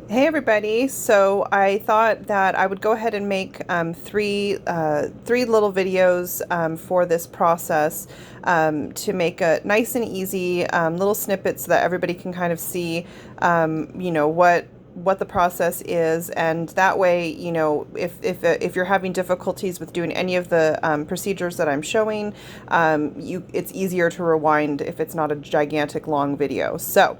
Hey everybody! So I thought that I would go ahead and make three little videos for this process to make a nice and easy little snippets so that everybody can kind of see, what the process is, and that way, if you're having difficulties with doing any of the procedures that I'm showing, it's easier to rewind if it's not a gigantic long video. So.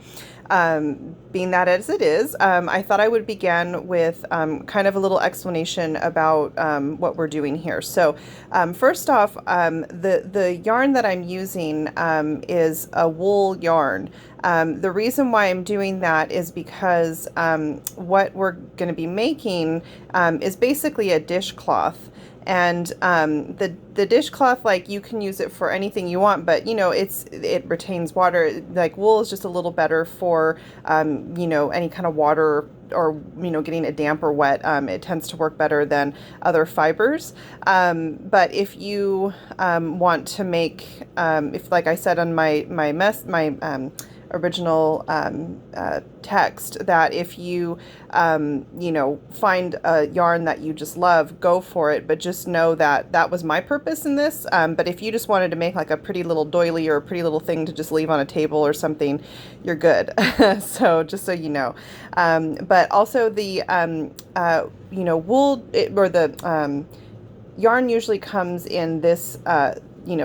Being that as it is, I thought I would begin with kind of a little explanation about what we're doing here. So, first off, the yarn that I'm using is a wool yarn. The reason why I'm doing that is because what we're going to be making is basically a dishcloth. And the dishcloth, like, you can use it for anything you want, but it retains water. Like, wool is just a little better for any kind of water, or getting it damp or wet. It tends to work better than other fibers. But if you want to make, if, like I said on my original text, that if you find a yarn that you just love, go for it, but just know that that was my purpose in this. But if you just wanted to make like a pretty little doily or a pretty little thing to just leave on a table or something, you're good. So just so you know. But also the wool, or the yarn usually comes in this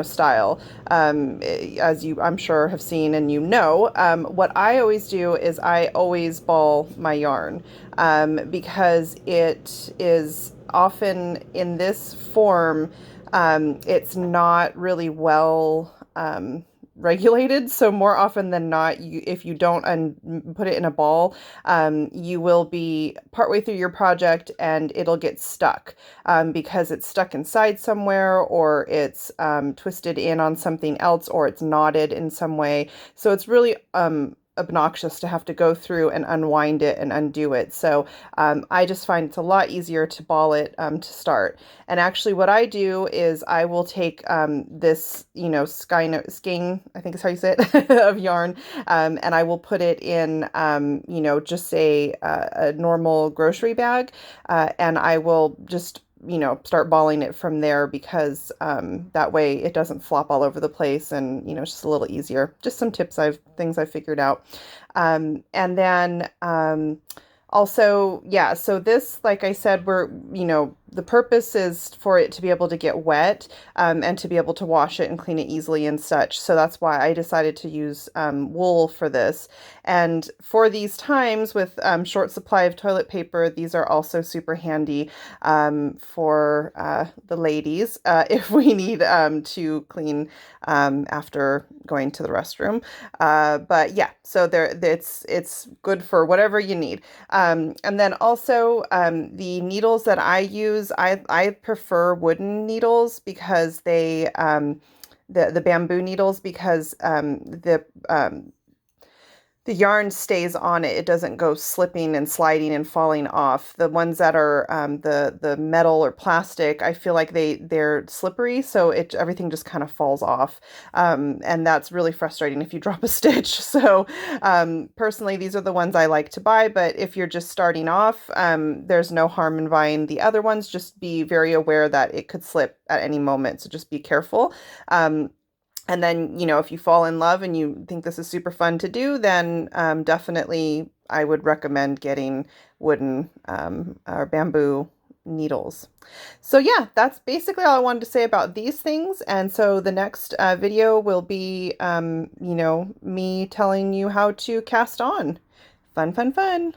style, as you, I'm sure, have seen and what I always do is I always ball my yarn, because it is often in this form. It's not really well regulated. So more often than not, if you don't put it in a ball, you will be partway through your project and it'll get stuck, because it's stuck inside somewhere, or it's twisted in on something else, or it's knotted in some way. So it's really obnoxious to have to go through and unwind it and undo it. So I just find it's a lot easier to ball it to start. And actually what I do is I will take this, skein, I think is how you say it, of yarn, and I will put it in, just a normal grocery bag, and I will just start balling it from there, because that way it doesn't flop all over the place, and it's just a little easier. Just some things I've figured out. And then also, yeah, so this, like I said, the purpose is for it to be able to get wet, and to be able to wash it and clean it easily and such. So that's why I decided to use wool for this. And for these times with short supply of toilet paper, these are also super handy for the ladies, if we need to clean after going to the restroom. But yeah, so it's good for whatever you need. And then also the needles that I use, I prefer wooden needles, because the bamboo needles, because the yarn stays on it. It doesn't go slipping and sliding and falling off. The ones that are the metal or plastic, I feel like they're slippery, so everything just kind of falls off, and that's really frustrating if you drop a stitch. So personally, these are the ones I like to buy. But if you're just starting off, there's no harm in buying the other ones. Just be very aware that it could slip at any moment, so just be careful. And then, if you fall in love and you think this is super fun to do, then definitely I would recommend getting wooden or bamboo needles. So yeah, that's basically all I wanted to say about these things. And so the next video will be, me telling you how to cast on. Fun, fun, fun.